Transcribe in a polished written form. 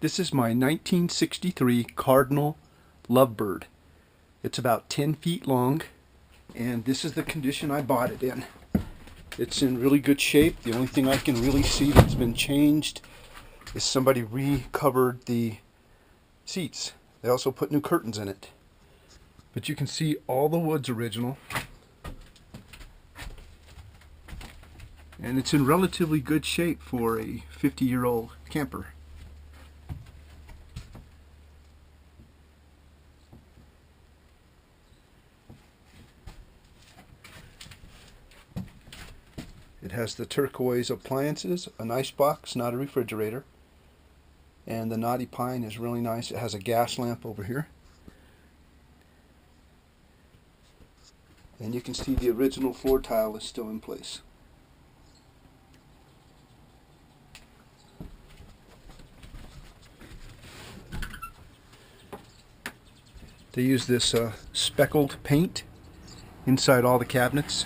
This is my 1963 Cardinal Lovebird. It's about 10 feet long, and this is the condition I bought it in. It's in really good shape. The only thing I can really see that's been changed is somebody recovered the seats. They also put new curtains in it. But you can see all the wood's original. And it's in relatively good shape for a 50-year-old camper. It has the turquoise appliances, an ice box, not a refrigerator. And the knotty pine is really nice. It has a gas lamp over here. And you can see the original floor tile is still in place. They use this speckled paint inside all the cabinets.